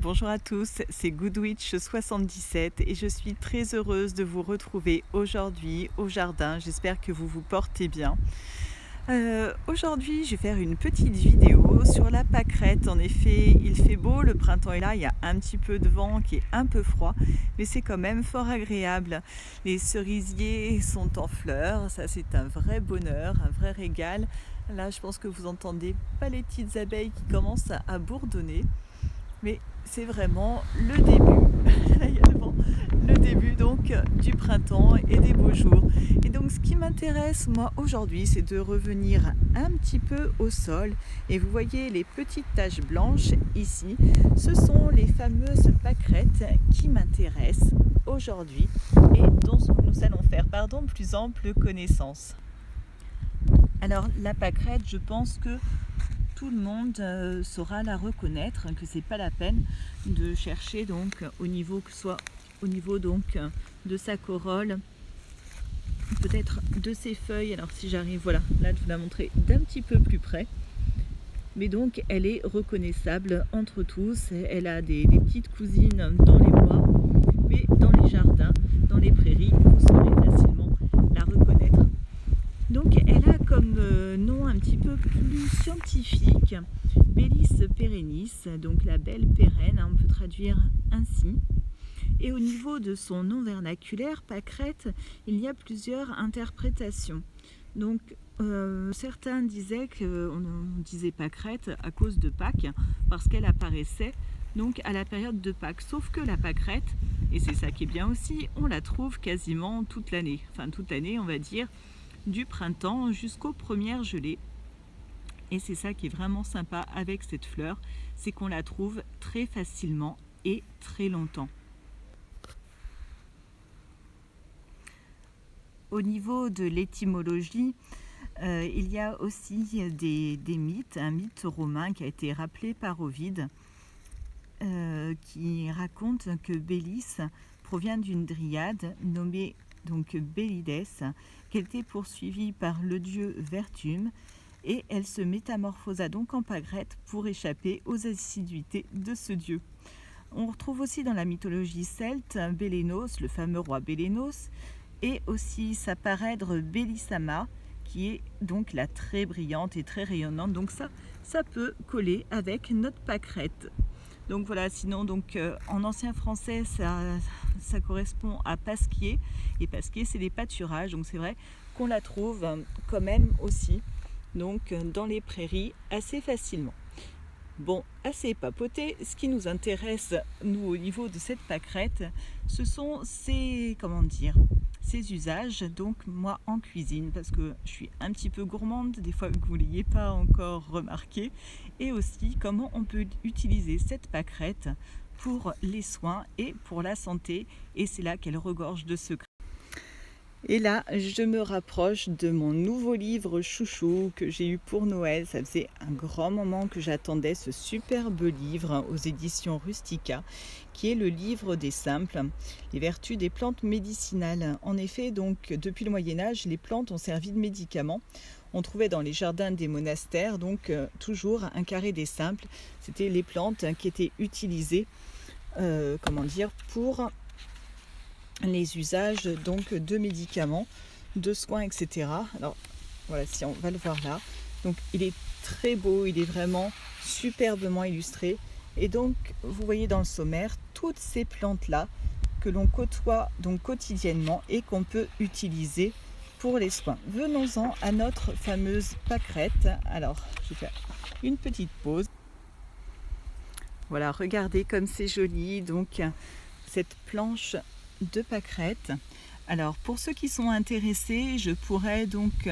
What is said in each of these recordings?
Bonjour à tous, c'est Goodwitch77 et je suis très heureuse de vous retrouver aujourd'hui au jardin. J'espère que vous vous portez bien. Aujourd'hui, je vais faire une petite vidéo sur la pâquerette. En effet, il fait beau, le printemps est là, il y a un petit peu de vent qui est un peu froid, mais c'est quand même fort agréable. Les cerisiers sont en fleurs, ça c'est un vrai bonheur, un vrai régal. Là, je pense que vous entendez pas les petites abeilles qui commencent à bourdonner. Mais c'est vraiment le début, là il y a le vent, le début donc du printemps et des beaux jours. Et donc ce qui m'intéresse moi aujourd'hui, c'est de revenir un petit peu au sol. Et vous voyez les petites taches blanches ici, ce sont les fameuses pâquerettes qui m'intéressent aujourd'hui et dont nous allons faire plus ample connaissance. Alors la pâquerette, je pense que tout le monde saura la reconnaître, que c'est pas la peine de chercher donc au niveau que soit au niveau donc de sa corolle, peut-être de ses feuilles. Alors si j'arrive, voilà, là je vous la montrer d'un petit peu plus près. Mais donc elle est reconnaissable entre tous. Elle a des petites cousines dans les bois, mais dans les jardins, dans les prairies, vous saurez facilement la reconnaître. Donc elle a comme nom un petit peu plus scientifique Bellis perennis, donc la belle pérenne, on peut traduire ainsi. Et au niveau de son nom vernaculaire, pâquerette, il y a plusieurs interprétations. Donc certains disaient qu'on disait pâquerette à cause de Pâques, parce qu'elle apparaissait donc à la période de Pâques. Sauf que la pâquerette, et c'est ça qui est bien aussi, on la trouve quasiment toute l'année. Enfin toute l'année on va dire, du printemps jusqu'aux premières gelées. Et c'est ça qui est vraiment sympa avec cette fleur, c'est qu'on la trouve très facilement et très longtemps. Au niveau de l'étymologie, il y a aussi des mythes, un mythe romain qui a été rappelé par Ovide, qui raconte que Bélis provient d'une dryade nommée donc Bélides, qui était poursuivie par le dieu Vertume, et elle se métamorphosa donc en pâquerette pour échapper aux assiduités de ce dieu. On retrouve aussi dans la mythologie celte Bélénos, le fameux roi Bélénos, et aussi sa parèdre Bélissama, qui est donc la très brillante et très rayonnante. Donc ça peut coller avec notre pâquerette. Donc voilà, sinon donc en ancien français ça correspond à pasquier, et pasquier c'est des pâturages, donc c'est vrai qu'on la trouve quand même aussi donc dans les prairies assez facilement. Bon, assez papoté, ce qui nous intéresse nous au niveau de cette pâquerette, ce sont ces usages, donc moi en cuisine, parce que je suis un petit peu gourmande, des fois que vous ne l'ayez pas encore remarqué, et aussi comment on peut utiliser cette pâquerette pour les soins et pour la santé, et c'est là qu'elle regorge de secrets. Et là, je me rapproche de mon nouveau livre chouchou que j'ai eu pour Noël. Ça faisait un grand moment que j'attendais ce superbe livre aux éditions Rustica, qui est le livre des simples, les vertus des plantes médicinales. En effet, donc depuis le Moyen-Âge, les plantes ont servi de médicaments. On trouvait dans les jardins des monastères donc toujours un carré des simples. C'était les plantes qui étaient utilisées, pour les usages donc de médicaments, de soins, etc. Alors voilà, si on va le voir là, donc il est très beau, il est vraiment superbement illustré, et donc vous voyez dans le sommaire toutes ces plantes là que l'on côtoie donc quotidiennement et qu'on peut utiliser pour les soins. Venons-en à notre fameuse pâquerette. Alors je vais faire une petite pause. Voilà, regardez comme c'est joli, donc cette planche de pâquerette. Alors pour ceux qui sont intéressés, je pourrais donc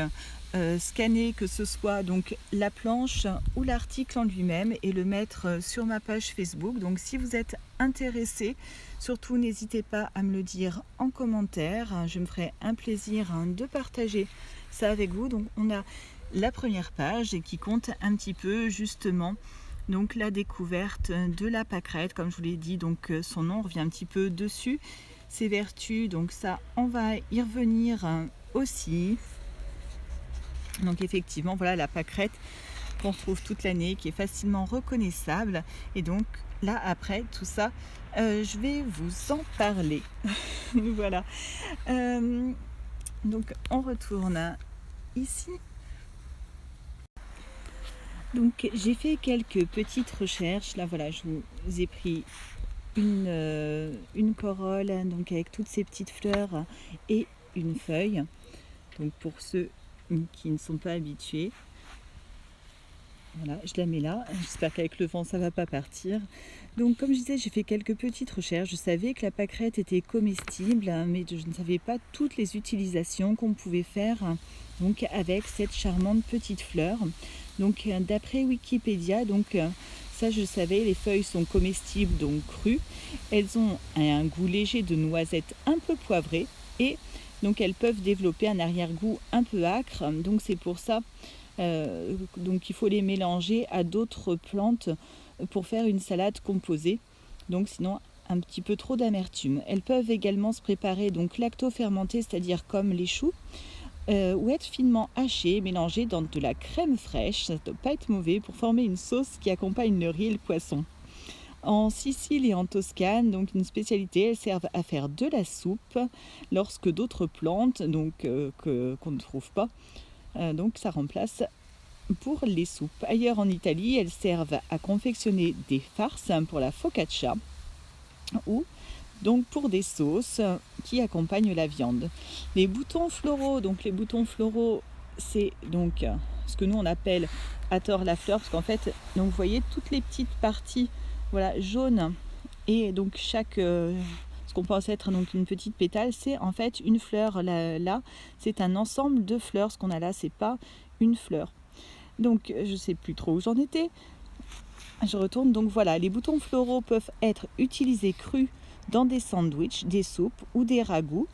scanner que ce soit donc la planche ou l'article en lui-même et le mettre sur ma page Facebook. Donc si vous êtes intéressés, surtout n'hésitez pas à me le dire en commentaire. Je me ferai un plaisir de partager ça avec vous. Donc on a la première page qui compte un petit peu justement donc la découverte de la pâquerette, comme je vous l'ai dit, donc son nom revient un petit peu dessus, ses vertus, donc ça on va y revenir aussi. Donc effectivement voilà, la pâquerette qu'on retrouve toute l'année, qui est facilement reconnaissable. Et donc là, après tout ça, je vais vous en parler. Voilà. Donc on retourne ici. Donc j'ai fait quelques petites recherches. Là voilà, je vous ai pris une corolle, donc avec toutes ces petites fleurs et une feuille. Donc pour ceux qui ne sont pas habitués, voilà, je la mets là. J'espère qu'avec le vent ça va pas partir. Donc comme je disais, j'ai fait quelques petites recherches. Je savais que la pâquerette était comestible, mais je ne savais pas toutes les utilisations qu'on pouvait faire donc avec cette charmante petite fleur. Donc d'après Wikipédia, donc ça je savais, les feuilles sont comestibles, donc crues. Elles ont un goût léger de noisette un peu poivré et donc elles peuvent développer un arrière-goût un peu âcre. Donc c'est pour ça donc il faut les mélanger à d'autres plantes pour faire une salade composée. Donc sinon un petit peu trop d'amertume. Elles peuvent également se préparer donc lacto-fermentées, c'est-à-dire comme les choux. Ou être finement haché, mélangé dans de la crème fraîche, ça ne doit pas être mauvais, pour former une sauce qui accompagne le riz et le poisson. En Sicile et en Toscane, donc une spécialité, elles servent à faire de la soupe lorsque d'autres plantes donc, qu'on ne trouve pas, donc ça remplace pour les soupes. Ailleurs en Italie, elles servent à confectionner des farces pour la focaccia ou donc pour des sauces qui accompagnent la viande. Les boutons floraux, donc les boutons floraux, c'est donc ce que nous on appelle à tort la fleur, parce qu'en fait, donc vous voyez toutes les petites parties, voilà, jaunes, et donc chaque ce qu'on pense être donc une petite pétale, c'est en fait une fleur. Là, c'est un ensemble de fleurs. Ce qu'on a là, c'est pas une fleur. Donc je sais plus trop où j'en étais. Je retourne. Donc voilà, les boutons floraux peuvent être utilisés crus dans des sandwichs, des soupes ou des ragoûts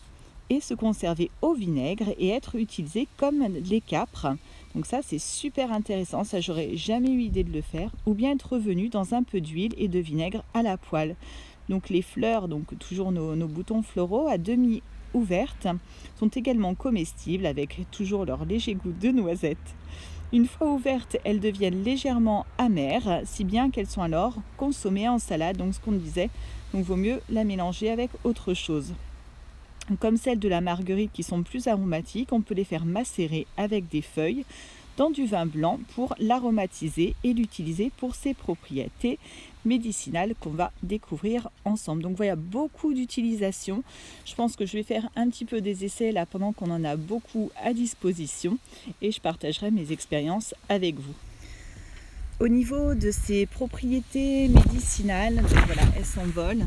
et se conserver au vinaigre et être utilisés comme les capres. Donc ça c'est super intéressant, ça j'aurais jamais eu idée de le faire. Ou bien être revenu dans un peu d'huile et de vinaigre à la poêle. Donc les fleurs, donc toujours nos boutons floraux à demi ouvertes, sont également comestibles avec toujours leur léger goût de noisette. Une fois ouvertes, elles deviennent légèrement amères, si bien qu'elles sont alors consommées en salade, donc ce qu'on disait, donc vaut mieux la mélanger avec autre chose. Comme celles de la marguerite qui sont plus aromatiques, on peut les faire macérer avec des feuilles dans du vin blanc pour l'aromatiser et l'utiliser pour ses propriétés médicinales qu'on va découvrir ensemble. Donc voilà, beaucoup d'utilisations. Je pense que je vais faire un petit peu des essais là pendant qu'on en a beaucoup à disposition et je partagerai mes expériences avec vous. Au niveau de ses propriétés médicinales, donc voilà, elles s'envolent.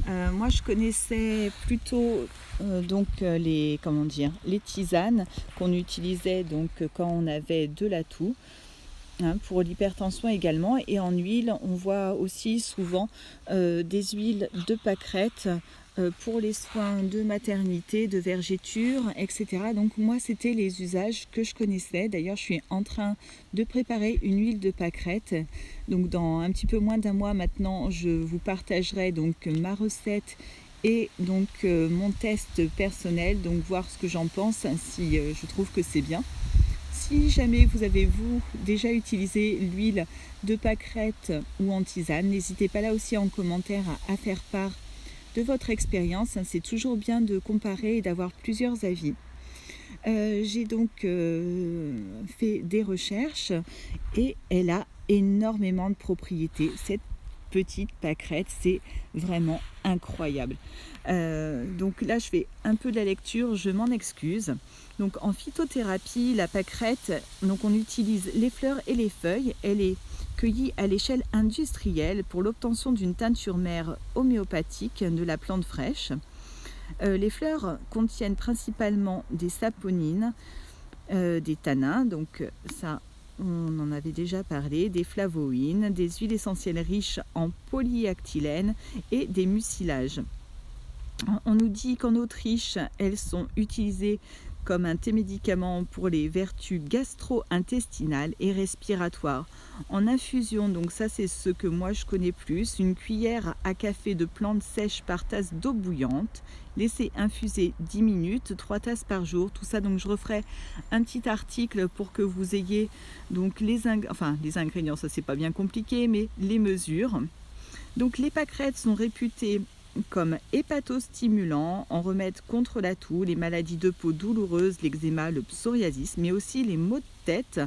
Moi, je connaissais plutôt les tisanes qu'on utilisait donc quand on avait de la toux, pour l'hypertension également. Et en huile, on voit aussi souvent des huiles de pâquerette pour les soins de maternité, de vergéture, etc. Donc moi, c'était les usages que je connaissais. D'ailleurs, je suis en train de préparer une huile de pâquerette. Donc dans un petit peu moins d'un mois maintenant, je vous partagerai donc ma recette et donc mon test personnel, donc voir ce que j'en pense, si je trouve que c'est bien. Si jamais vous avez déjà utilisé l'huile de pâquerette ou en tisane, n'hésitez pas là aussi en commentaire à faire part de votre expérience. C'est toujours bien de comparer et d'avoir plusieurs avis. J'ai donc fait des recherches et elle a énormément de propriétés. Cette petite pâquerette, c'est vraiment incroyable. Donc là, je fais un peu de la lecture, je m'en excuse. Donc en phytothérapie, la pâquerette, donc on utilise les fleurs et les feuilles. Elle est cueillie à l'échelle industrielle pour l'obtention d'une teinture mère homéopathique de la plante fraîche. Les fleurs contiennent principalement des saponines, des tanins, donc ça on en avait déjà parlé, des flavoïnes, des huiles essentielles riches en polyactylène et des mucilages. On nous dit qu'en Autriche, elles sont utilisées comme un thé médicament pour les vertus gastro-intestinales et respiratoires. En infusion, donc ça c'est ce que moi je connais plus, une cuillère à café de plantes sèches par tasse d'eau bouillante, laissez infuser 10 minutes, 3 tasses par jour, tout ça. Donc je referai un petit article pour que vous ayez donc les ingrédients, ça c'est pas bien compliqué, mais les mesures. Donc les pâquerettes sont réputées comme hépatostimulants, en remède contre la toux, les maladies de peau douloureuses, l'eczéma, le psoriasis, mais aussi les maux de tête,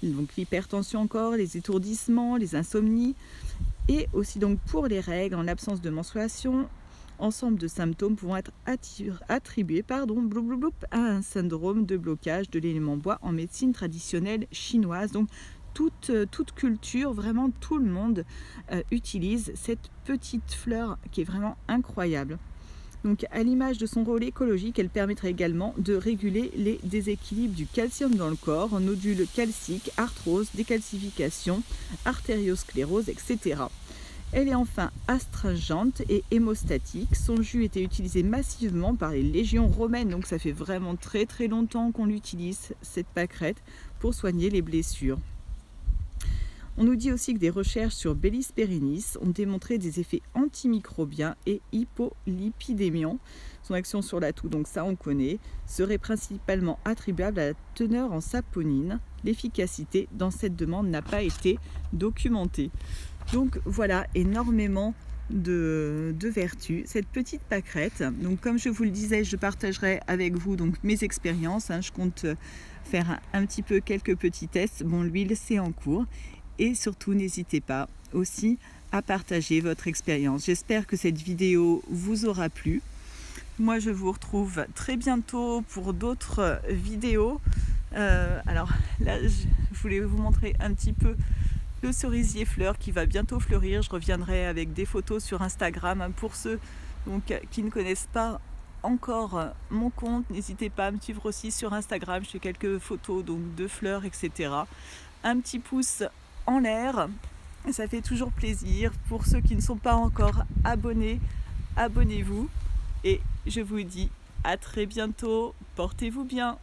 donc l'hypertension encore, les étourdissements, les insomnies, et aussi donc pour les règles, en l'absence de menstruation. Ensemble de symptômes pouvant être attribués à un syndrome de blocage de l'élément bois en médecine traditionnelle chinoise. Donc toute culture, vraiment tout le monde utilise cette petite fleur qui est vraiment incroyable. Donc à l'image de son rôle écologique, elle permettrait également de réguler les déséquilibres du calcium dans le corps, nodules calciques, arthrose, décalcification, artériosclérose, etc. Elle est enfin astringente et hémostatique. Son jus était utilisé massivement par les légions romaines, donc ça fait vraiment très très longtemps qu'on l'utilise, cette pâquerette, pour soigner les blessures. On nous dit aussi que des recherches sur Bellis perennis ont démontré des effets antimicrobiens et hypolipidémiants. Son action sur la toux, donc ça on connaît, serait principalement attribuable à la teneur en saponine. L'efficacité dans cette demande n'a pas été documentée. Donc voilà, énormément de vertus. Cette petite pâquerette, donc comme je vous le disais, je partagerai avec vous donc mes expériences. Je compte faire un petit peu quelques petits tests. Bon, l'huile c'est en cours. Et surtout, n'hésitez pas aussi à partager votre expérience. J'espère que cette vidéo vous aura plu. Moi, je vous retrouve très bientôt pour d'autres vidéos. Alors là, je voulais vous montrer un petit peu le cerisier fleur qui va bientôt fleurir. Je reviendrai avec des photos sur Instagram. Pour ceux donc, qui ne connaissent pas encore mon compte, n'hésitez pas à me suivre aussi sur Instagram. Je fais quelques photos donc, de fleurs, etc. Un petit pouce en l'air, ça fait toujours plaisir. Pour ceux qui ne sont pas encore abonnés, abonnez-vous et je vous dis à très bientôt, portez-vous bien.